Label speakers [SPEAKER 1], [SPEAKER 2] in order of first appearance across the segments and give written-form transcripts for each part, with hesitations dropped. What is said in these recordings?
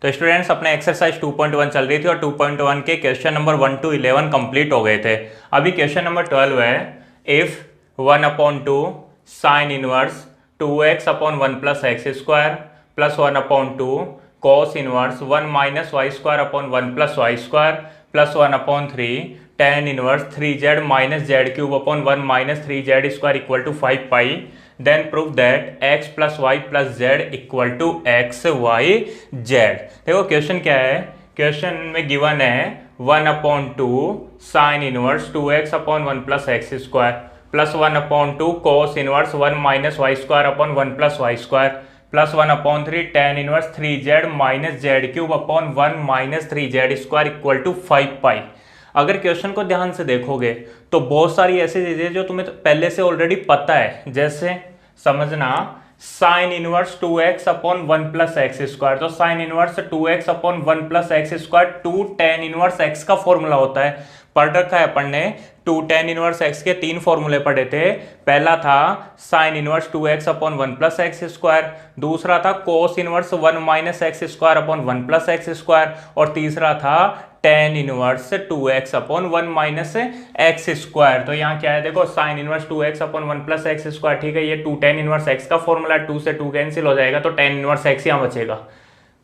[SPEAKER 1] तो स्टूडेंट्स अपने एक्सरसाइज 2.1 चल रही थी और 2.1 के क्वेश्चन नंबर 1 to 11 कंप्लीट हो गए थे। अभी क्वेश्चन नंबर 12 है, if 1/2 sine inverse 2x upon 1 plus x square plus 1/2 cos inverse 1 minus y square upon 1 plus y square plus 1/3 tan inverse 3z minus z cube upon 1 minus 3z square equal to 5 pi, then prove that x plus y plus z equal to x y z. देखो question क्या है, question में given है 1/2 sine inverse 2x upon 1 plus x square plus 1/2 cos inverse 1 minus y square upon 1 plus y square plus 1/3 tan inverse 3z minus z cube upon 1 minus 3z square equal to 5 pi. अगर question को ध्यान से देखोगे तो बहुत सारी ऐसी चीजें जो तुम्हें पहले से ऑलरेडी पता है, जैसे समझना sine inverse 2x upon 1 plus x square, तो sine inverse 2x upon 1 plus x square 2 tan inverse x का फॉर्मूला होता है। पढ़ रखा है अपन ने, 2 tan इनवर्स x के 3 फॉर्मूले पढ़े थे। पहला था sin inverse 2x upon 1 plus x square, दूसरा था cos inverse 1 minus x square upon 1 plus x square और तीसरा था tan inverse 2x upon 1 minus x square. तो यहाँ क्या है, देखो sign inverse 2x upon 1 plus x square, ठीक है, ये 2 tan इनवर्स x का फॉर्मूला, 2 से 2 कैंसिल हो जाएगा तो tan इनवर्स x यहाँ बचेगा।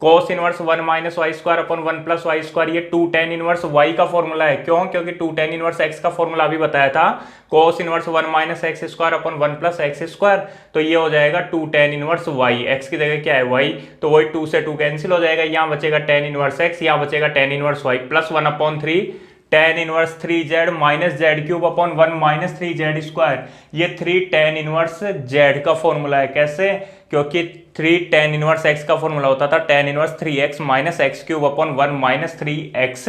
[SPEAKER 1] Cos inverse 1 minus y square upon 1 plus y square, ये 2 tan इनवर्स y का फॉर्मूला है। क्यों? क्योंकि 2 tan इनवर्स x का फॉर्मूला अभी बताया था, cos inverse 1 minus x square upon 1 plus x square, तो ये हो जाएगा 2 tan इनवर्स y, x की जगह क्या है y, तो वही 2 से 2 कैंसिल हो जाएगा, यहाँ बचेगा tan इनवर्स x, यहाँ बचेगा tan inverse y plus 1/3 tan inverse 3z minus z cube upon 1 minus 3z square, ये 3 tan इनवर्स z का फॉर्मूला है। कैसे? क्योंकि 3 tan इनवर्स x का फॉर्मूला होता था tan inverse 3x minus x cube upon 1 minus 3x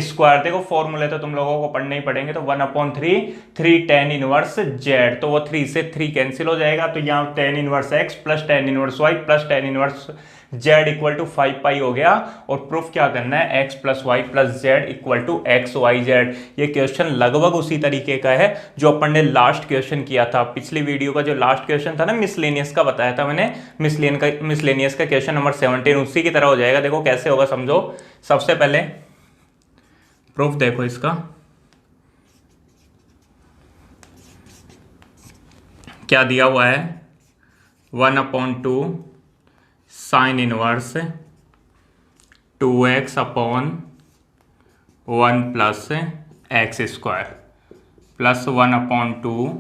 [SPEAKER 1] square. देखो फॉर्मूले तो तुम लोगों को पढ़ने ही पड़ेंगे, तो 1/3 3 tan इनवर्स z, तो वो 3 से 3 कैंसिल हो जाएगा, तो यहाँ tan inverse x plus tan inverse y plus tan inverse z equal to 5 pi हो गया। और प्रूफ क्या करना है, x plus y plus z equal to x y z. ये क्वेश्चन लगभग उसी तरीके का है जो अपन ने लास्ट क्वेश्चन किया था। पिछली वीडियो का जो लास्ट क्वेश्चन था ना, मिसलेनियस का बताया था मैंने, मिसलेनियस का क्वेश्चन नंबर 17 उसी की तरह हो जाएगा। देखो कैसे होगा, समझो। सबसे पहले प्रूफ देखो इसका, क्या दिया हुआ है, 1/2 sine inverse 2x upon 1 plus x square plus 1/2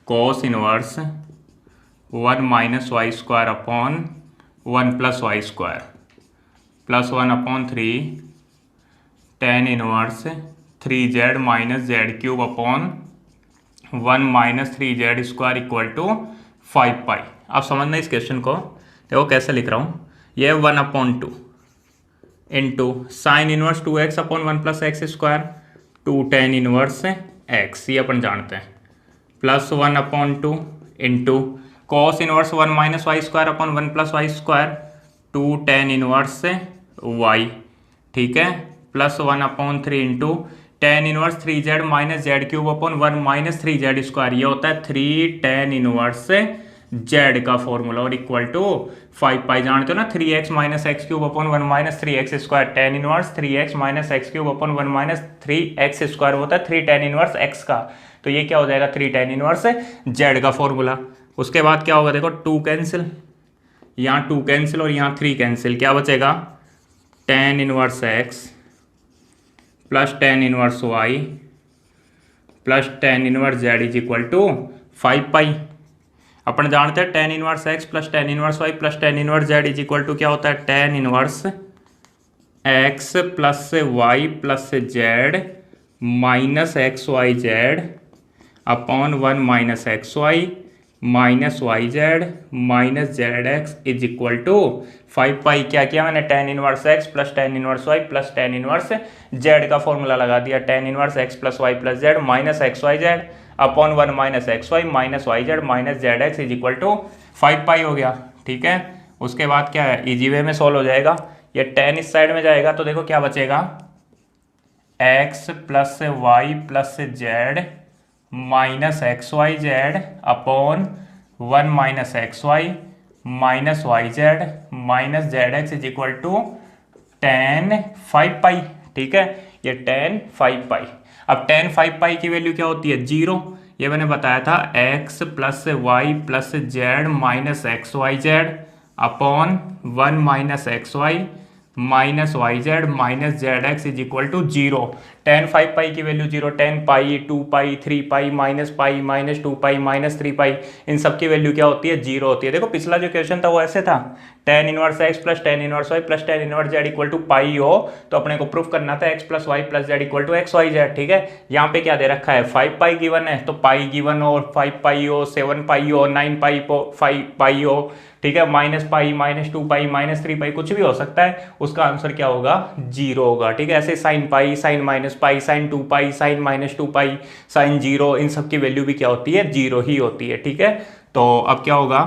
[SPEAKER 1] cos inverse 1 minus y square upon 1 plus y square plus 1/3 tan inverse 3z minus z cube upon 1 minus 3z square equal to 5 pi. आप समझना इस question को, देखो कैसे लिख रहा हूँ, ये 1/2 into sine inverse 2x upon 1 plus x square 2 tan inverse x, ये अपन जानते हैं, plus 1/2 into cos inverse 1 minus y square upon 1 plus y square 2 tan inverse y, ठीक है, plus 1/3 into tan inverse 3z minus z cube upon 1 minus 3z square, ये होता है 3 tan inverse z का फॉर्मूला, और इक्वल टू 5 पाई जानते हो ना, 3x minus x cube upon 1 minus 3x square, tan inverse 3x minus x cube upon 1 minus 3x square होता है 3 tan इनवर्स x का, तो ये क्या हो जाएगा 3 tan इनवर्स z का फॉर्मूला। उसके बाद क्या होगा, देखो 2 कैंसिल, यहाँ 2 कैंसिल और यहाँ 3 कैंसिल, क्या बचेगा tan inverse x plus tan inverse y plus tan inverse z is equal to 5 pi. अपन जानते हैं tan inverse x plus tan inverse y plus tan inverse z is equal to क्या होता है, tan inverse x plus y plus z minus x y z upon 1 minus x y minus y z minus z x is equal to 5 pi. क्या किया मैंने, tan inverse x plus tan inverse y plus tan inverse z का formula लगा दिया, tan inverse x plus y plus z minus x y z upon 1 minus x y minus y z minus z x is equal to 5 pi हो गया, ठीक है। उसके बाद क्या है, इजी वे में सॉल्व हो जाएगा, ये tan इस साइड में जाएगा तो देखो क्या बचेगा, x plus y plus z minus x y z upon 1 minus x y minus y z minus z x is equal to ten 5 pi. ठीक है, ये टेन 5 पाई। अब टेन 5 पाई की वैल्यू क्या होती है? 0। ये मैंने बताया था x plus y plus z minus x y z upon 1 minus x y minus y z minus z x is equal to 0। Ten 5 pi की value 0, 10 pi 2 pi 3 pi minus 2 pi minus 3 pi, इन सब की value क्या होती है? 0 होती है। देखो पिछला जो क्वेश्चन था वो ऐसे था, tan inverse x plus tan inverse y plus tan inverse z equal to pi हो, तो अपने को प्रूफ करना था x plus y plus z equal to x y z. ठीक है, यहाँ पे क्या दे रखा है? 5 पाई गिवन है, तो पाई गिवन हो, 5 पाई हो, 7 पाई हो, 9 पाई 5 पाई हो, ठीक है, minus pi minus 2 pi minus 3 पाई, कुछ भी हो सकता है, उसका आंसर क्या होगा? 0 होगा। ठीक है, ऐसे sine pi, sine minus pi, sine 2 pi, sine minus 2 pi, sine 0, इन सब की वैल्यू भी क्या होती है? 0 ही होती है। ठीक है, तो अब क्या होगा?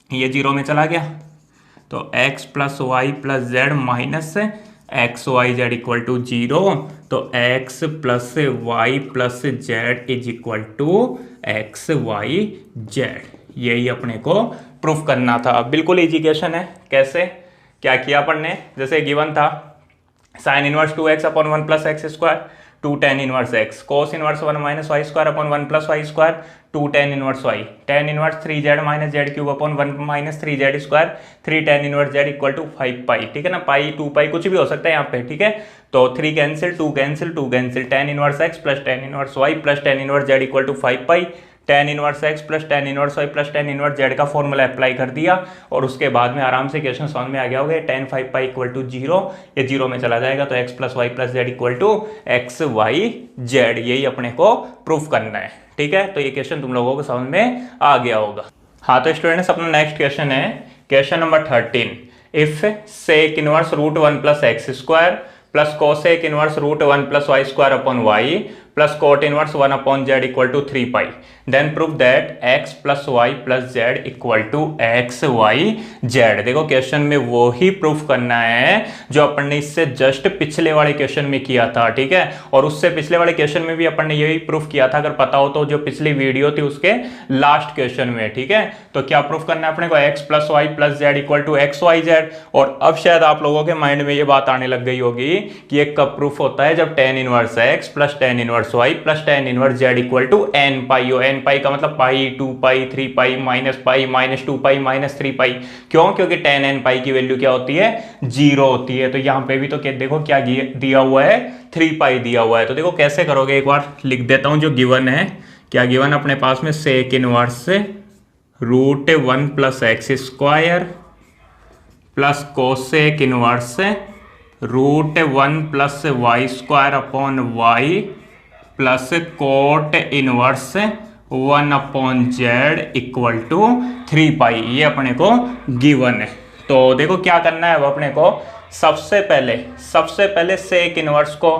[SPEAKER 1] ये 0 में चला गया, तो x plus y plus z minus x y z equal to 0, तो x plus y plus z is equal to x y z. यही अपने को प्रूफ करना था। बिल्कुल इजी क्वेश्चन है। कैसे क्या किया अपन ने? जैसे गिवन था sin inverse 2x upon 1 plus x square, 2 tan inverse x, cos inverse 1 minus y square upon 1 plus y square, 2 tan inverse y, tan inverse 3 z minus z cube upon 1 minus 3 z square, 3 tan inverse z equal to 5 pi. ठीक है ना, पाई 2 पाई कुछ भी हो सकता है यहाँ पे। ठीक है, तो 3 cancel, 2 cancel, 2 cancel, tan inverse x plus tan inverse y plus tan inverse z equal to 5 pi, tan inverse x plus tan inverse y plus tan inverse z का फॉर्मूला अप्लाई कर दिया, और उसके बाद में आराम से क्वेश्चन समझ में आ गया होगा। टेन 5 पाई इक्वल टू 0, ये 0 में चला जाएगा, तो x plus y plus z equal to x y z, यही अपने को प्रूफ करना है। ठीक है, तो ये क्वेश्चन तुम लोगों को समझ में आ गया होगा। हाँ, तो स्टूडेंट्स अपना नेक्स्ट क्वेश्चन है question number 13। If sec inverse root 1 plus x square plus cosec inverse root 1 plus y square upon y plus cot inverse 1 upon z equal to 3 pi, then proof that x plus y plus z equal to x y z. देखो question में वो ही proof करना है जो अपन ने इससे just पिछले वाले क्वेश्चन में किया था। ठीक है, और उससे पिछले वाले क्वेश्चन में भी अपन ने यही प्रूफ किया था, अगर पता हो तो, जो पिछली वीडियो थी उसके लास्ट क्वेश्चन में। ठीक है, तो क्या प्रूफ करना है अपने को? x plus y plus z equal to x y z. और अब शायद आप लोगों के माइंड में ये बात आने लग गई होगी कि ये कब प्रूफ होता है? जब tan inverse x plus tan inverse y plus tan inverse z equal to n pi हो। एन पाई का मतलब पाई, 2 pi, 3 pi, minus 2 pi, minus 3 पाई। क्यों? क्योंकि टेन एन पाई की वैल्यू क्या होती है? 0 होती है। तो यहां पे भी तो क्या देखो क्या दिया हुआ है? 3 पाई दिया हुआ है। तो देखो कैसे करोगे, एक बार लिख देता हूं जो गिवन है। क्या गिवन अपने पास में? Sec inverse root 1 plus x square plus cosec inverse root 1 plus y square upon y plus cot inverse 1 upon z equal to 3 pi, ये अपने को गिवन है। तो देखो क्या करना है अब अपने को? सबसे पहले सेक इनवर्स को,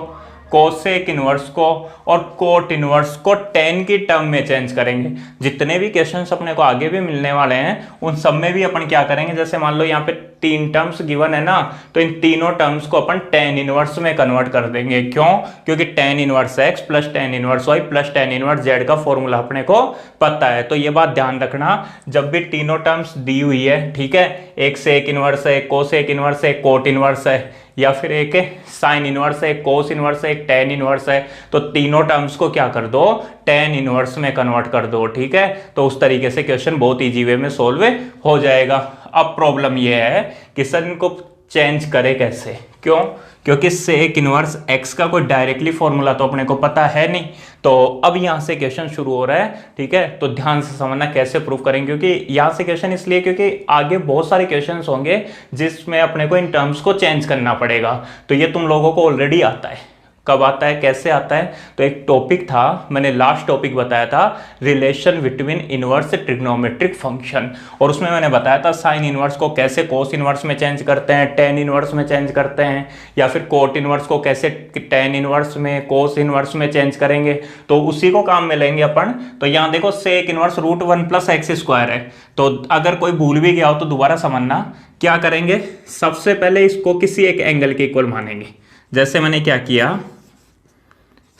[SPEAKER 1] कोसेक इनवर्स को और कोट इनवर्स को टेन की टर्म में चेंज करेंगे। जितने भी क्वेश्चंस अपने को आगे भी मिलने वाले हैं उन सब में भी अपन क्या करेंगे? जैसे मान लो यहाँ पे 3 टर्म्स गिवन है ना, तो इन तीनों टर्म्स को अपन टेन इनवर्स में कन्वर्ट कर देंगे। क्यों? क्योंकि tan inverse x plus tan inverse y plus tan inverse z का फॉर्मूला अपने को पता है। तो ये बात ध्यान रखना, जब भी तीनों टर्म्स दी हुई है, ठीक है, एक सेक इनवर्स है, एक कोसेक इनवर्स है, एक कोट इनवर्स है, या फिर एक साइन इनवर्स है, एक कोस इनवर्स है, एक टेन इनवर्स है, तो तीनों टर्म्स को क्या कर दो? टेन इनवर्स में कन्वर्ट कर दो। ठीक है, तो उस तरीके से क्वेश्चन बहुत इजी वे में सोल्व हो जाएगा। अब प्रॉब्लम यह है कि सर इनको चेंज करे कैसे? क्यों? क्योंकि सेक इनवर्स एक्स का कोई डायरेक्टली फॉर्मूला तो अपने को पता है नहीं। तो अब यहां से क्वेश्चन शुरू हो रहा है। ठीक है, तो ध्यान से समझना कैसे प्रूव करेंगे, क्योंकि यहां से क्वेश्चन इसलिए क्योंकि आगे बहुत सारे क्वेश्चंस होंगे जिसमें अपने को इन टर्म्स को चेंज करना पड़ेगा। तो ये तुम लोगों को ऑलरेडी आता है। कब आता है, कैसे आता है? तो एक टॉपिक था, मैंने लास्ट टॉपिक बताया था, relation between inverse trigonometric function, और उसमें मैंने बताया था साइन इनवर्स को कैसे कोस इनवर्स में चेंज करते हैं, टेन इनवर्स में चेंज करते हैं, या फिर कोट इनवर्स को कैसे टेन इनवर्स में, कोस इनवर्स में चेंज करेंगे। तो उसी को काम में लेंगे अपन। तो यहाँ देखो sec inverse root 1 plus x square है, तो अगर कोई भूल भी गया हो तो दोबारा समझना। क्या करेंगे? सबसे पहले इसको किसी एक एंगल के इक्वल मानेंगे। जैसे मैंने क्या किया,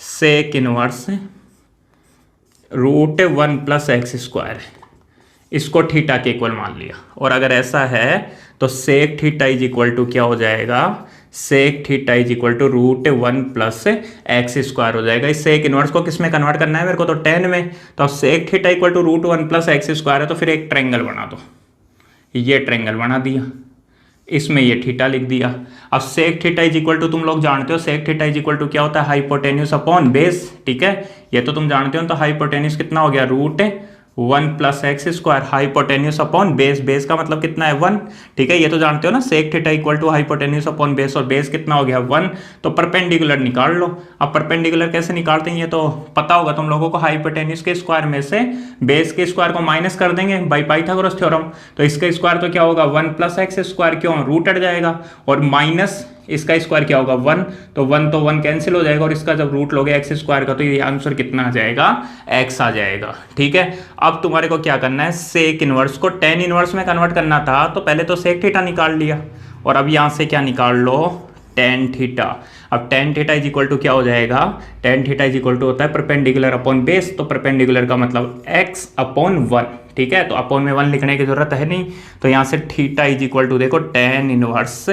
[SPEAKER 1] sec inverse root 1 plus x square, इसको थीटा के इक्वल मान लिया। और अगर ऐसा है तो sec theta is equal to क्या हो जाएगा, sec theta is equal to √1 plus x square हो जाएगा। इस सेक इनवर्स को किस में कन्वर्ट करना है मेरे को, तो tan में। तो अब sec theta equal to √1 plus x square है, तो फिर एक ट्रायंगल बना दो। ये ट्रायंगल बना दिया, इसमें ये थीटा लिख दिया। अब sec theta is equal to तुम लोग जानते हो, sec theta is equal to क्या होता है, हाइपोटेन्यूज अपॉन बेस। ठीक है, ये तो तुम जानते हो। तो हाइपोटेन्यूज कितना हो गया, √1 plus x square, hypotenuse upon base, base का मतलब कितना है 1। ठीक है, ये तो जानते हो ना, sec theta equal to hypotenuse upon base, और बेस कितना हो गया 1। तो परपेंडिकुलर निकाल लो। अब परपेंडिकुलर कैसे निकालते हैं ये तो पता होगा तुम लोगों को, हाइपोटेन्यूज के स्क्वायर में से बेस के स्क्वायर को माइनस कर देंगे बाई पाइथागोरस थ्योरम। तो इसका स्क्वायर तो क्या होगा 1 प्लस एक्स स्क्वायर, क्यों, रूट हट जाएगा, और माइनस इसका स्क्वायर क्या होगा 1, तो 1 तो 1 कैंसिल हो जाएगा, और इसका जब रूट लोगे एक्स स्क्वायर का तो ये आंसर कितना आ जाएगा, x आ जाएगा। ठीक है, अब तुम्हारे को क्या करना है, सेक इनवर्स को tan इनवर्स में कन्वर्ट करना था, तो पहले तो सेक थीटा निकाल लिया, और अब यहाँ से क्या निकाल लो, tan थीटा। अब tan theta is equal to क्या हो जाएगा, tan theta is equal to होता है परपेंडिकुलर अपॉन बेस, तो परपेंडिकुलर का मतलब x अपॉन 1। ठीक है, तो अपॉन में 1 लिखने की जरूरत है नहीं, तो यहाँ से थीटा इज इक्वल टू देखो tan इनवर्स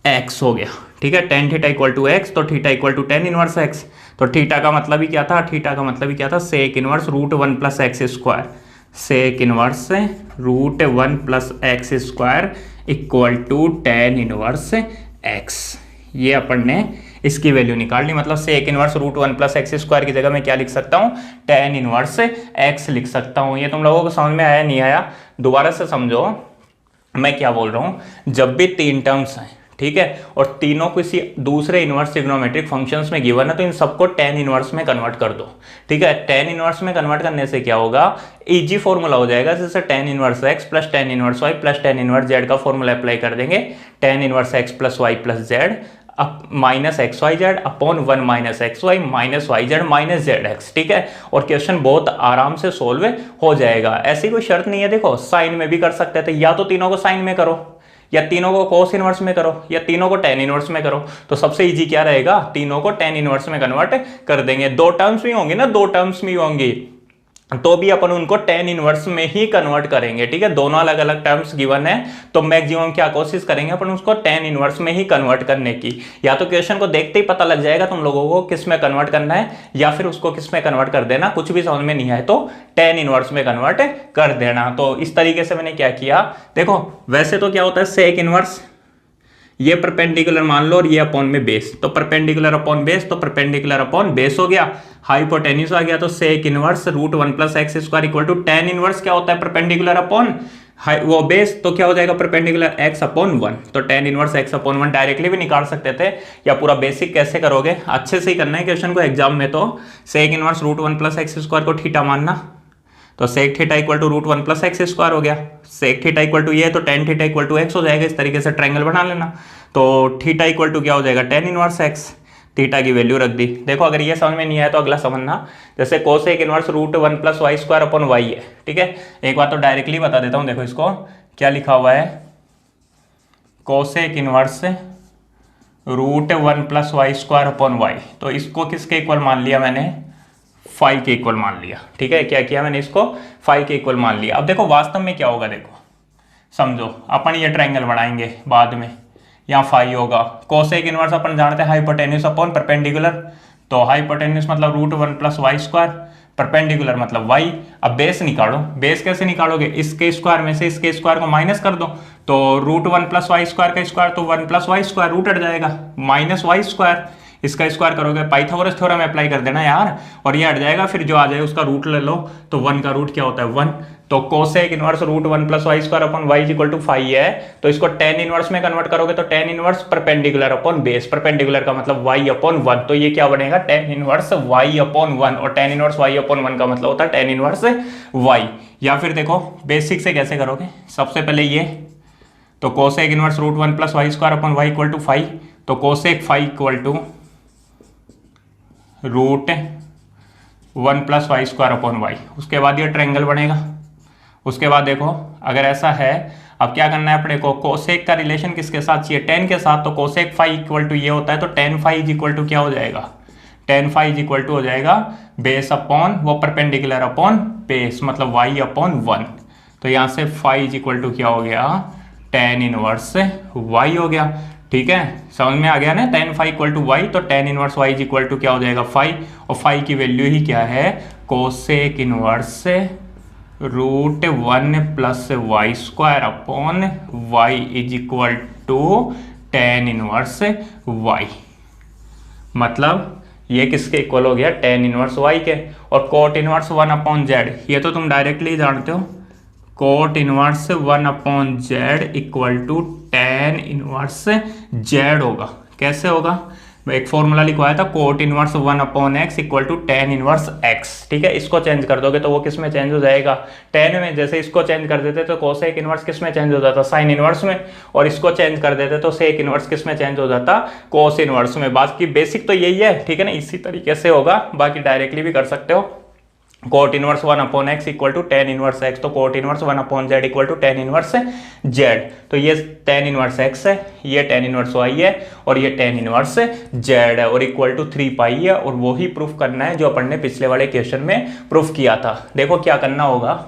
[SPEAKER 1] x हो गया। ठीक है, tan theta equal to x, तो theta equal to tan inverse x। तो थीटा का मतलब ही क्या था, थीटा का मतलब ही क्या था, sec inverse √1 plus x square, sec inverse √1 plus x square equal to tan inverse x। ये अपन ने इसकी वैल्यू निकाल ली, मतलब sec inverse √1 plus x square की जगह मैं क्या लिख सकता हूँ, tan इनवर्स x लिख सकता हूँ। ये तुम लोगों को समझ में आया नहीं आया, दोबारा से समझो मैं क्या बोल रहा हूँ। जब भी 3 टर्म्स हैं, ठीक है, और तीनों किसी दूसरे इनवर्स ट्रिग्नोमेट्रिक फंक्शंस में गिवन है, तो इन सबको tan इनवर्स में कन्वर्ट कर दो। ठीक है, tan इनवर्स में कन्वर्ट करने से क्या होगा, इजी फॉर्मूला हो जाएगा, जैसे tan inverse x plus tan inverse y plus tan inverse z का फॉर्मूला अप्लाई कर देंगे, tan inverse x plus y plus z minus x y z upon 1 minus x y minus y z minus z x. ठीक है, और question बहुत आराम से solve हो जाएगा। ऐसी कोई शर्त नहीं है, देखो साइन में भी कर सकते थे, या तो तीनों को साइन में करो, या तीनों को कोस इनवर्स में करो, या तीनों को tan इनवर्स में करो। तो सबसे इजी क्या रहेगा, तीनों को tan इनवर्स में कन्वर्ट कर देंगे। 2 टर्म्स भी होंगी ना, 2 टर्म्स भी होंगी, तो भी अपन उनको tan इनवर्स में ही कन्वर्ट करेंगे। ठीक है, दोनों अलग अलग टर्म्स गिवन है, तो मैक्सिमम क्या कोशिश करेंगे अपन उसको tan इनवर्स में ही कन्वर्ट करने की। या तो क्वेश्चन को देखते ही पता लग जाएगा तुम लोगों को किस में कन्वर्ट करना है, या फिर उसको किस में कन्वर्ट कर देना। कुछ भी समझ में नहीं आए तो tan इनवर्स में कन्वर्ट कर देना। तो इस तरीके से मैंने क्या किया, देखो वैसे तो क्या होता है, सेक इनवर्स ये परपेंडिकुलर मान लो, और ये अपॉन में बेस, तो परपेंडिकुलर अपॉन बेस, तो परपेंडिकुलर अपॉन बेस हो गया, हाइपोटेन्यूज आ गया, तो sec inverse √1 plus x square equal to tan inverse क्या होता है, परपेंडिकुलर अपॉन वो बेस, तो क्या हो जाएगा परपेंडिकुलर x अपॉन 1। तो tan inverse x upon 1 directly भी निकाल सकते थे, या पूरा बेसिक कैसे करोगे, अच्छे से ही करना है क्वेश्चन को एग्जाम में। तो sec inverse √1 plus x square को थीटा मानना, तो sec theta equal to √1 plus x square हो गया, सेक थीटा इक्वल टू ये, तो tan theta equal to x हो जाएगा। इस तरीके से ट्रायंगल बना लेना, तो थीटा इक्वल टू क्या हो जाएगा, tan इनवर्स एक्स, थीटा की वैल्यू रख दी। देखो अगर ये समझ में नहीं आया तो अगला समझना, जैसे cosec inverse √1 plus y square upon y है। ठीक है, एक बात तो डायरेक्टली बता देता हूँ, देखो इसको क्या लिखा हुआ है, cosec inverse √1 plus y square upon y, तो इसको किसके इक्वल मान लिया मैंने, फाई के इक्वल मान लिया। ठीक है, क्या किया मैंने, इसको फाई के इक्वल मान लिया। अब देखो वास्तव में क्या होगा, देखो समझो, अपन ये ट्रायंगल बनाएंगे बाद में, यहाँ फाई होगा, कोसेक इनवर्स अपन जानते हैं हाइपोटेन्यूज अपॉन परपेंडिकुलर, तो हाइपोटेन्यूज मतलब √1 प्लस वाई स्क्वायर, परपेंडिकुलर मतलब y। अब बेस निकालो, बेस कैसे निकालोगे, इसके स्क्वायर में से इसके स्क्वायर को माइनस कर दो, तो √1 प्लस वाई स्क्वायर का स्क्वायर तो 1 प्लस वाई स्क्वायर, रूट हट जाएगा, माइनस वाई स्क्वायर, इसका स्क्वायर करोगे, पाइथागोरस थ्योरम अप्लाई कर देना यार, और ये हट जाएगा, फिर जो आ जाए उसका रूट ले लो, तो 1 का रूट क्या होता है 1। तो cosec inverse √1 plus y square upon y equal to phi है, तो इसको tan इनवर्स में कन्वर्ट करोगे, तो tan inverse perpendicular upon base, perpendicular का मतलब y अपॉन 1, तो ये क्या बनेगा tan इनवर्स y अपॉन 1, और tan इनवर्स y अपॉन 1 का मतलब होता है tan इनवर्स y। या फिर देखो बेसिक से कैसे करोगे, सबसे पहले ये, तो cosec inverse √1 plus y square upon y equal to phi, तो cosec phi equal to √1 plus y square upon y, उसके बाद ये ट्रायंगल बनेगा। उसके बाद देखो अगर ऐसा है, अब क्या करना है अपने को, कोसेक का रिलेशन किसके साथ चाहिए, tan के साथ, तो कोसेक फाई इक्वल टू ये होता है, तो tan phi is equal to क्या हो जाएगा, tan phi is equal to हो जाएगा बेस अपॉन वो परपेंडिकुलर अपॉन बेस मतलब y अपॉन 1। तो यहाँ से फाई इज इक्वल टू क्या हो गया, टेन इनवर्स y हो गया। ठीक है, समझ में आ गया ना, tan phi equal to y, तो tan inverse y is equal to क्या हो जाएगा, फाई। और फाई की वैल्यू ही क्या है, cosec inverse root 1 plus y square upon y is equal to tan inverse y. मतलब ये किसके इक्वल हो गया, टेन इनवर्स वाई के। और कोट इनवर्स 1 अपॉन जेड, ये तो तुम डायरेक्टली जानते हो, cot inverse 1 upon z equal to tan inverse z होगा। कैसे होगा, एक फॉर्मूला लिखवाया था, cot inverse 1 upon x equal to tan inverse x. ठीक है, इसको चेंज कर दोगे तो वो किस में चेंज हो जाएगा, टेन में। जैसे इसको चेंज कर देते तो कोसेक इनवर्स किस में चेंज हो जाता, साइन इनवर्स में। और इसको चेंज कर देते तो सेक इनवर्स किस में चेंज हो जाता, कोस इनवर्स में। बाकी बेसिक तो यही है, ठीक है ना, इसी तरीके से होगा। बाकी डायरेक्टली भी कर सकते हो, cot inverse 1 upon x equal to tan inverse x, तो cot inverse 1 upon z equal to tan inverse z. तो ये टेन इनवर्स एक्स है, ये टेन इनवर्स वाई है, और ये टेन इनवर्स जेड है, और इक्वल टू 3 पाई है। और वो ही प्रूफ करना है जो अपन ने पिछले वाले क्वेश्चन में प्रूफ किया था। देखो क्या करना होगा,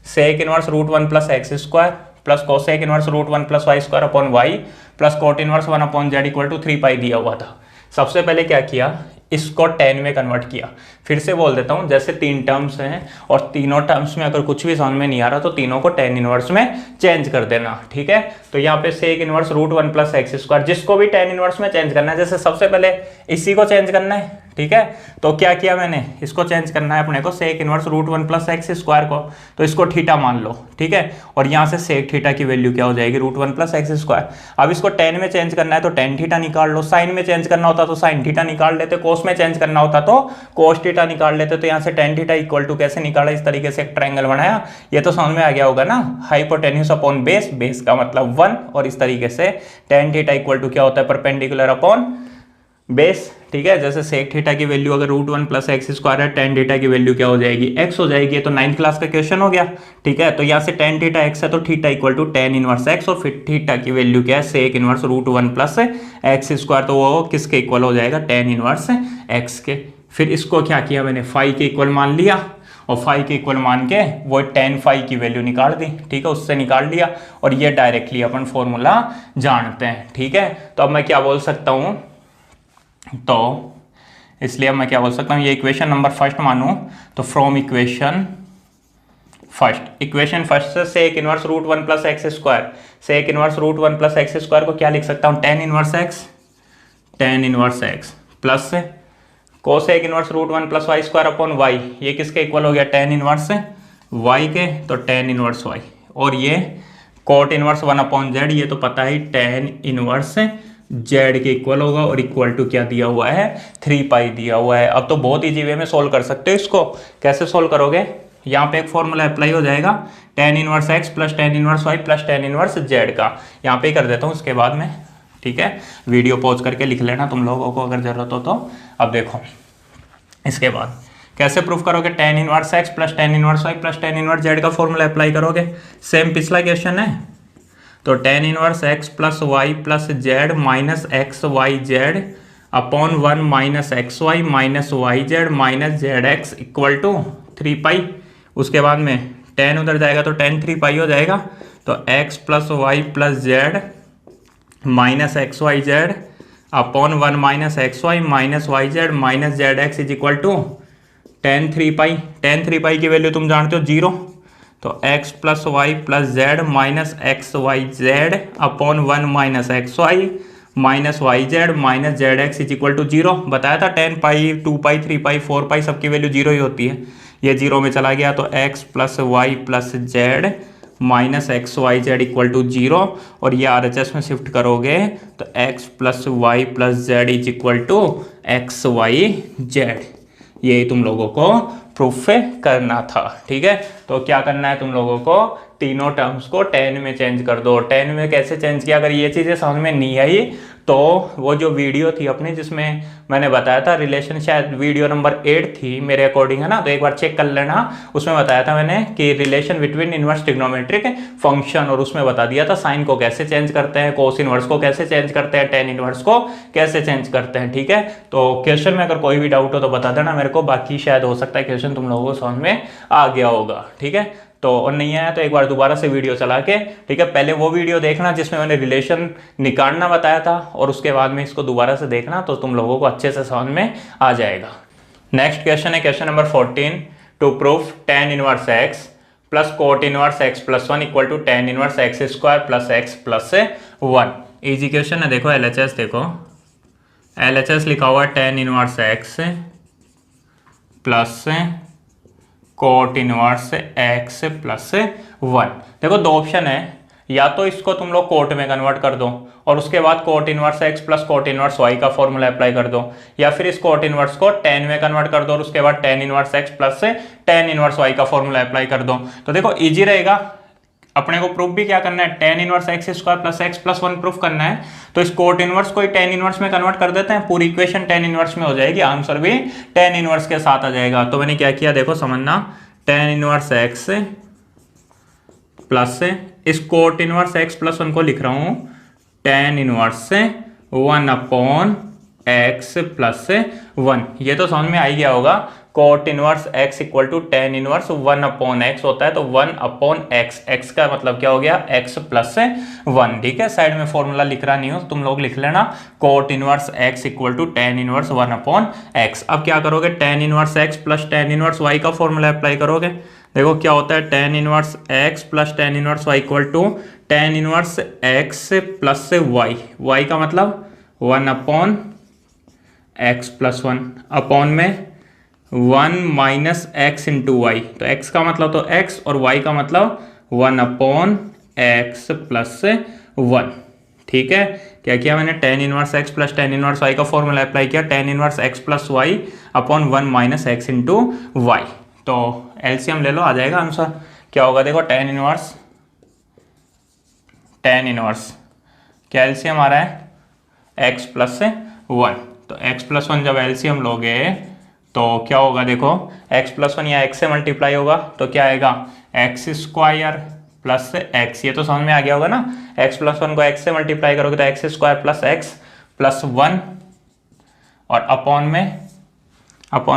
[SPEAKER 1] sec inverse root 1 plus x square plus cosec inverse root 1 plus y square upon y plus cot inverse 1 upon z equal to 3 pi दिया हुआ था। सबसे पहले क्या किया, इसको 10 में कन्वर्ट किया। फिर से बोल देता हूं, जैसे 3 टर्म्स हैं और तीनों टर्म्स में अगर कुछ भी समझ में नहीं आ रहा तो तीनों को 10 इनवर्स में चेंज कर देना। ठीक है, तो यहाँ पे sec inverse root 1 plus x square, जिसको भी 10 इनवर्स में चेंज करना है, जैसे सबसे पहले इसी को चेंज करना है। ठीक है, तो क्या किया मैंने, इसको चेंज करना है अपने को, sec inverse root 1 plus x square को, तो इसको थीटा मान लो। ठीक है, और यहाँ से सेक थीटा की वैल्यू क्या हो जाएगी, रूट 1 प्लस एक्स स्क्वायर। अब इसको 10 में चेंज करना है तो टेन थीटा निकाल लो, साइन में चेंज करना होता तो साइन थीटा निकाल लेते, कोस में चेंज करना होता तो कोस थीटा निकाल लेते। तो यहाँ से टेन थीटा इक्वल टू कैसे निकाला, इस तरीके से एक ट्रायंगल बनाया। ये तो समझ में आ गया होगा ना, हाइपोटेन्यूज अपॉन बेस, बेस का मतलब 1, और इस तरीके से टेन थीटा इक्वल टू क्या होता है, परपेंडिकुलर अपॉन बेस। ठीक है, जैसे सेक थीटा की वैल्यू अगर रूट 1 प्लस एक्स स्क्वायर है, टेन थीटा की वैल्यू क्या हो जाएगी, एक्स हो जाएगी। तो 9th क्लास का क्वेश्चन हो गया। ठीक है, तो यहाँ से टेन थीटा एक्स है तो theta equal to tan inverse x, और फिर थीटा की वैल्यू क्या है, sec inverse root 1 plus x square, तो वो किसके इक्वल हो जाएगा, टेन इनवर्स एक्स के। फिर इसको क्या किया मैंने, फाई के इक्वल मान लिया, और फाई के इक्वल मान के वो टेन फाई की वैल्यू निकाल दी। ठीक है, उससे निकाल लिया, और ये डायरेक्टली अपन फॉर्मूला जानते हैं। ठीक है, तो अब मैं क्या बोल सकता हूँ, तो इसलिए अब मैं क्या बोल सकता हूँ, ये इक्वेशन नंबर फर्स्ट मानूं तो फ्रॉम इक्वेशन फर्स्ट से sec inverse root 1 plus x square, sec inverse root 1 plus x square को क्या लिख सकता हूँ, tan inverse x plus cosec inverse root 1 plus y square upon y, ये किसके इक्वल हो गया, टेन इनवर्स वाई के, तो टेन इनवर्स वाई। और ये कोट इनवर्स 1 अपॉन जेड, ये तो पता ही टेन इनवर्स जेड के इक्वल होगा, और इक्वल टू क्या दिया हुआ है, 3 पाई दिया हुआ है। अब तो बहुत इजी वे में सोल्व कर सकते हो इसको। कैसे सोल्व करोगे, यहाँ पे एक फॉर्मूला अप्लाई हो जाएगा, tan inverse x plus tan inverse y plus tan inverse z का, यहाँ पे कर देता हूँ उसके बाद में। ठीक है, वीडियो पॉज करके लिख लेना तुम लोगों को अगर जरूरत हो तो। अब देखो इसके बाद कैसे प्रूफ करोगे, tan inverse x plus tan inverse y plus tan inverse z का फॉर्मूला अप्लाई करोगे। सेम पिछला क्वेश्चन है, तो tan inverse x plus y plus z minus x y z upon 1 minus x y minus y z minus z x equal to 3 pi. उसके बाद में ten उधर जाएगा तो टेन 3 पाई हो जाएगा, तो x plus y plus z minus x y z upon 1 minus x y minus y z minus z x is equal to tan 3 pi. Tan 3 pi की वैल्यू तुम जानते हो 0, तो x plus y plus z minus x y z upon 1 minus x y minus y z minus z x is equal to 0। बताया था 10 pi 2 pi 3 पाई 4 पाई सबकी value 0 ही होती है। ये 0 में चला गया, तो x plus y plus z minus x y z equal to 0, और ये RHS में शिफ्ट करोगे तो x plus y plus z is equal to x y z. यही तुम लोगों को प्रूफ करना था। ठीक है, तो क्या करना है तुम लोगों को, तीनों टर्म्स को 10 में चेंज कर दो। 10 में कैसे चेंज किया, अगर ये चीज़ें समझ में नहीं आई तो वो जो वीडियो थी अपनी जिसमें मैंने बताया था रिलेशन, शायद वीडियो नंबर 8 थी मेरे अकॉर्डिंग, है ना, तो एक बार चेक कर लेना। उसमें बताया था मैंने कि relation between inverse trigonometric function, और उसमें बता दिया था साइन को कैसे चेंज करते हैं, कोस इनवर्स को कैसे चेंज करते हैं, टेन इनवर्स को कैसे चेंज करते हैं। ठीक है, तो क्वेश्चन में अगर कोई भी डाउट हो तो बता देना मेरे को, बाकी शायद हो सकता है क्वेश्चन तुम लोगों को समझ में आ गया होगा। ठीक है, तो और नहीं आया तो एक बार दोबारा से वीडियो चला के, ठीक है, पहले वो वीडियो देखना जिसमें मैंने रिलेशन निकालना बताया था, और उसके बाद में इसको दोबारा से देखना, तो तुम लोगों को अच्छे से समझ में आ जाएगा। नेक्स्ट क्वेश्चन है question number 14, to proof tan inverse x plus cot inverse x plus 1 equal to tan inverse x square plus x plus 1। Easy question है, देखो LHS, देखो LHS लिखा हुआ है tan inverse x plus cot inverse x plus 1। देखो दो option है, या तो इसको तुम लोग कोट में कन्वर्ट कर दो और उसके बाद coat inverse x plus cot inverse y का फॉर्मूला अप्लाई कर दो, या फिर इस कोट इनवर्स को tan में कन्वर्ट कर दो और उसके बाद tan inverse x plus tan inverse y का फॉर्मूला अप्लाई कर दो। तो देखो इजी रहेगा, अपने को प्रूफ भी क्या करना है, tan inverse x square plus x plus 1 proof करना है। तो इस कोट इनवर्स को ही tan इनवर्स में कन्वर्ट कर देते हैं, पूरी इक्वेशन tan इनवर्स में हो जाएगी, आंसर भी tan इनवर्स के साथ आ जाएगा। तो मैंने क्या किया, देखो समझना, tan इनवर्स x प्लस इस कोट इनवर्स x प्लस 1 को लिख रहा हूं tan inverse 1 upon x plus 1। ये तो समझ में आ ही गया होगा, cot inverse x equal to tan inverse 1 upon x होता है, तो 1 अपॉन x, x का मतलब क्या हो गया, x प्लस 1। ठीक है, साइड में फॉर्मूला लिख रहा नहीं हो तुम लोग लिख लेना, cot inverse x equal to tan inverse 1 upon x। अब क्या करोगे, tan inverse x plus tan inverse y का फॉर्मूला अप्लाई करोगे। देखो क्या होता है, tan inverse x plus tan inverse y equal to tan inverse x plus y, y का मतलब 1 अपॉन x प्लस 1 अपॉन में 1 माइनस एक्स इंटू वाई, तो x का मतलब तो x और y का मतलब 1 अपॉन एक्स प्लस 1। ठीक है, क्या किया मैंने, tan inverse x plus tan inverse y का फॉर्मूला अप्लाई किया, tan inverse x plus y upon 1 minus x into y. तो एलसीएम ले लो, आ जाएगा आंसर। क्या होगा, देखो tan इनवर्स क्या एलसीएम आ रहा है, x प्लस 1। तो x प्लस 1 जब एलसीएम लोगे तो क्या होगा, देखो x प्लस 1 या x से मल्टीप्लाई होगा तो क्या आएगा, एक्स स्क्वायर प्लस x। ये तो समझ में आ गया होगा ना, x प्लस 1 को x से मल्टीप्लाई करोगे तो x square plus x plus 1, और अपॉन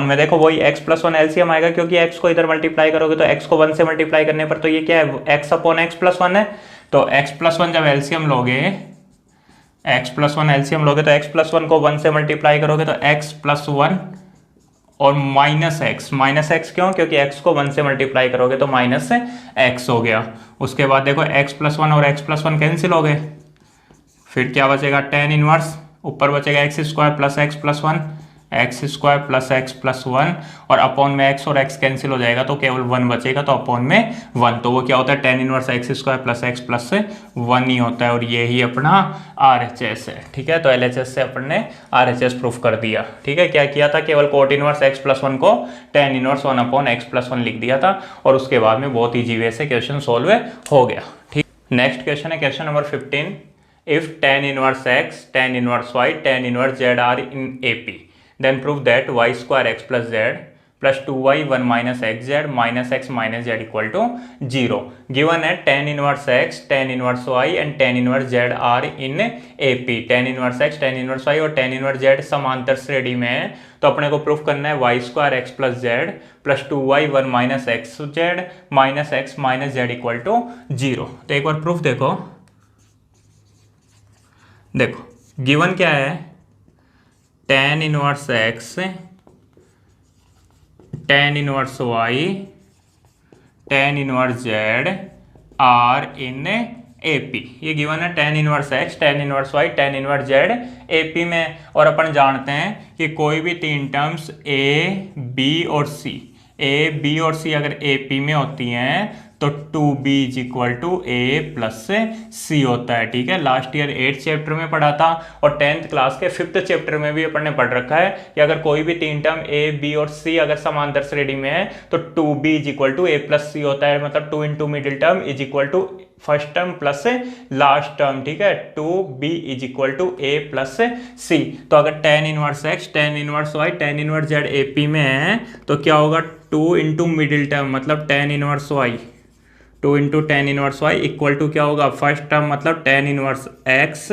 [SPEAKER 1] में देखो वही x प्लस 1 एलसीएम आएगा, क्योंकि x को इधर मल्टीप्लाई करोगे तो x को 1 से मल्टीप्लाई करने पर तो ये क्या है, x अपॉन x प्लस 1 है। तो x प्लस 1 जब एलसीएम लोगे, x प्लस 1 एलसीएम लोगे तो x प्लस 1 को 1 से मल्टीप्लाई करोगे तो x प्लस 1 और माइनस एक्स क्यों, क्योंकि x को 1 से मल्टीप्लाई करोगे तो माइनस x हो गया। उसके बाद देखो x प्लस 1 और x प्लस 1 कैंसिल हो गए, फिर क्या बचेगा, tan इनवर्स, ऊपर बचेगा x square plus x plus 1, x square plus x plus 1, और अपॉन में x और x कैंसिल हो जाएगा तो केवल 1 बचेगा, तो अपॉन में 1। तो वो क्या होता है, tan inverse x square plus x plus 1 ही होता है, और ये ही अपना RHS है। ठीक है, तो LHS से अपन ने RHS प्रूफ कर दिया। ठीक है, क्या किया था, केवल कोट इनवर्स एक्स प्लस 1 को tan inverse 1 upon x plus 1 लिख दिया था, और उसके बाद में बहुत ईजी वे से क्वेश्चन सोल्व हो गया। ठीक, नेक्स्ट क्वेश्चन है question number 15, if tan inverse x, tan inverse y, tan inverse z are in AP, then prove that y square x plus z plus 2y 1 minus xz minus x minus z equal to 0. Given है tan inverse x, tan inverse y and tan inverse z are in AP. tan inverse x, tan inverse y और tan inverse z समांतर श्रेणी में है, तो अपने को proof करना है y square x plus z plus 2y 1 minus xz minus x minus z equal to 0. तो एक बार प्रूफ देखो गिवन क्या है, tan inverse x, tan inverse y, tan inverse z are in AP। ये गिवन है tan inverse x, tan inverse y, tan inverse z AP में, और अपन जानते हैं कि कोई भी तीन टर्म्स A, B और C अगर AP में होती हैं तो 2b is equal to a plus c होता है। ठीक है, लास्ट ईयर 8th चैप्टर में पढ़ा था, और 10th क्लास के 5th चैप्टर में भी अपन ने पढ़ रखा है कि अगर कोई भी तीन टर्म a, b और c अगर समांतर श्रेणी में है तो 2b is equal to a plus c होता है, मतलब 2 into middle term is equal to first term plus last term, ठीक है, 2b is equal to a plus c। तो अगर tan inverse x tan inverse y tan inverse z AP में है तो क्या होगा 2 इंटू मिडिल टर्म मतलब tan inverse y, 2 into tan inverse y equal to क्या होगा फर्स्ट टर्म मतलब tan inverse x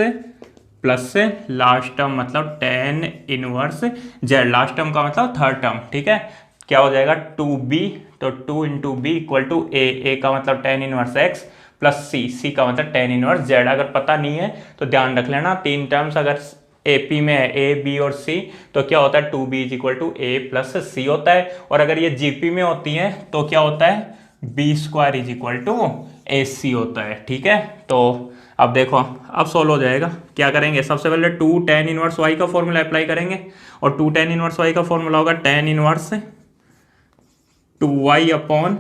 [SPEAKER 1] plus last term मतलब tan inverse z, last term का मतलब थर्ड टर्म, ठीक है। क्या हो जाएगा 2b, तो 2 into B equal to a का मतलब tan inverse x plus c का मतलब tan इनवर्स z। अगर पता नहीं है तो ध्यान रख लेना, तीन टर्म्स अगर AP में है a b और c तो क्या होता है 2b is equal to a plus c होता है, और अगर ये GP में होती है तो क्या होता है b square is equal to ac होता है, ठीक है। तो अब देखो अब सोल्व हो जाएगा, क्या करेंगे सबसे पहले 2 tan इनवर्स y का फॉर्मूला अप्लाई करेंगे, और 2 tan इनवर्स y का फॉर्मूला होगा tan inverse 2y upon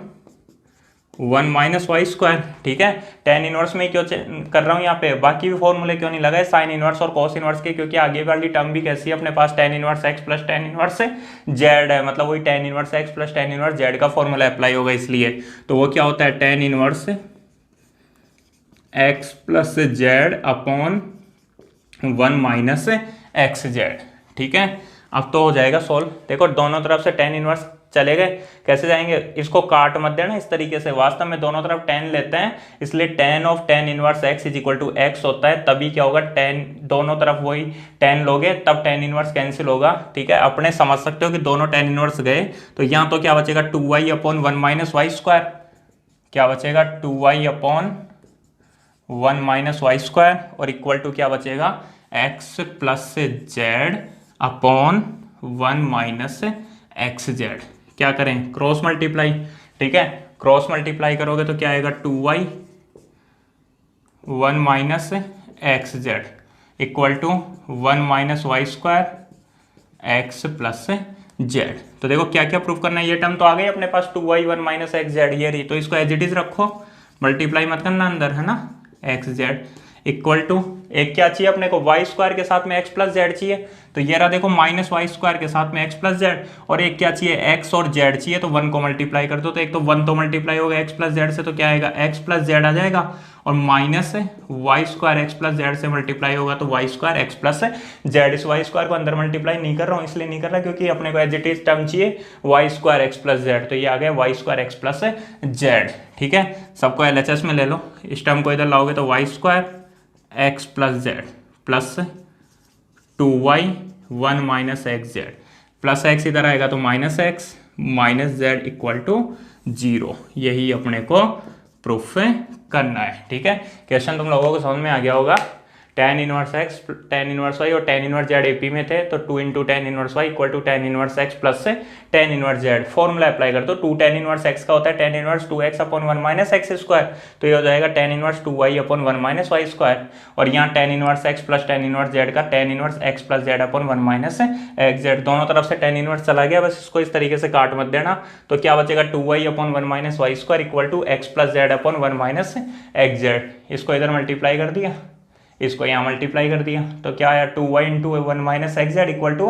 [SPEAKER 1] 1 minus y square, ठीक है। tan इनवर्स में क्यों कर रहा हूँ यहाँ पे, बाकी भी फॉर्मूले क्यों नहीं लगाए साइन इनवर्स और कॉस इनवर्स के, क्योंकि आगे वाली टर्म भी कैसी है अपने पास tan inverse x plus tan inverse z है, मतलब वही tan inverse x plus tan inverse z का फॉर्मूला अप्लाई होगा इसलिए। तो वो क्या होता है tan inverse x plus z upon 1 minus x Z, ठीक है। अब तो हो जाएगा सॉल्व। देखो दोनों तरफ से tan इनवर्स चले गए, कैसे जाएंगे, इसको काट मत देना इस तरीके से, वास्तव में दोनों तरफ tan लेते हैं इसलिए tan of tan inverse x is equal to x होता है, तभी क्या होगा tan दोनों तरफ वही tan लोगे तब tan इनवर्स कैंसिल होगा, ठीक है। अपने समझ सकते हो कि दोनों tan इनवर्स गए तो यहाँ तो क्या बचेगा 2y upon 1 minus y square, क्या बचेगा 2y upon 1 minus y square, और इक्वल टू क्या बचेगा x plus z upon 1 minus x z. क्या करें क्रॉस मल्टीप्लाई, ठीक है, क्रॉस मल्टीप्लाई करोगे तो क्या आएगा 2y 1 minus x z equal to 1 minus y square x plus z. तो देखो क्या क्या प्रूफ करना है, ये टर्म तो आ गई अपने पास 2y 1 माइनस एक्स जेड, ये रही, तो इसको एज इट इज रखो, मल्टीप्लाई मत करना अंदर, है ना, एक्स जेड इक्वल टू एक क्या चाहिए अपने को वाई स्क्वायर के साथ में एक्स प्लस जेड चाहिए, तो ये रहा देखो माइनस वाई स्क्वायर के साथ में एक्स प्लस जेड, और एक क्या चाहिए एक्स और जेड चाहिए, तो 1 को मल्टीप्लाई कर दो, तो एक तो 1 तो मल्टीप्लाई होगा एक्स प्लस जेड से तो क्या आएगा एक्स प्लस जेड आ जाएगा, और minus y square x plus z से मल्टीप्लाई होगा तो y square x plus z. इस वाई स्क्वायर को अंदर मल्टीप्लाई नहीं कर रहा हूँ, इसलिए नहीं कर रहा क्योंकि अपने को एज इट इज टर्म चाहिए y square x plus z, तो ये आ गया y square x plus z, ठीक है। सबको LHS में ले लो, इस टर्म को इधर लाओगे तो y square x plus z plus 2y 1 minus x z plus x इधर आएगा तो minus x minus z equal to 0, यही अपने को प्रूफ करना है, ठीक है। क्वेश्चन तुम लोगों को समझ में आ गया होगा। tan inverse x tan inverse y और tan इनवर्स z AP में थे, तो 2 into tan inverse y equal to tan inverse x plus tan inverse z। Formula apply कर दो, 2 tan इनवर्स x का होता है tan inverse 2x upon 1 minus x square, तो ये हो जाएगा tan inverse 2y upon 1 minus y square, और यहाँ tan inverse x plus tan inverse z का tan inverse x plus z upon 1 minus x z, दोनों तरफ से tan इनवर्स चला गया, बस इसको इस तरीके से काट मत देना। तो क्या बचेगा 2y upon 1 minus y square equal to x plus z upon 1 minus x z. इसको इधर मल्टीप्लाई कर दिया, इसको यहाँ मल्टीप्लाई कर दिया, तो क्या आया 2y into 1 minus x z equal to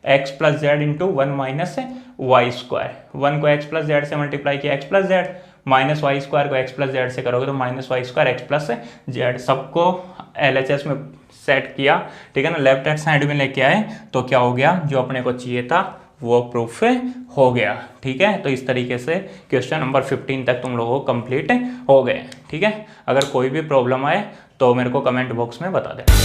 [SPEAKER 1] x plus z into 1 minus y square. 1 को एक्स प्लस जेड से मल्टीप्लाई किया x plus z, minus y square को एक्स प्लस जेड से करोगे तो minus y square x plus z. सबको LHS में set किया, ठीक है ना, लेफ्ट हैंड साइड में लेके आए तो क्या हो गया, जो अपने को चाहिए था वो प्रूफ हो गया, ठीक है। तो इस तरीके से क्वेश्चन नंबर 15 तक तुम लोगों को कंप्लीट हो गए, ठीक है। अगर कोई भी प्रॉब्लम आए तो मेरे को कमेंट बॉक्स में बता देना।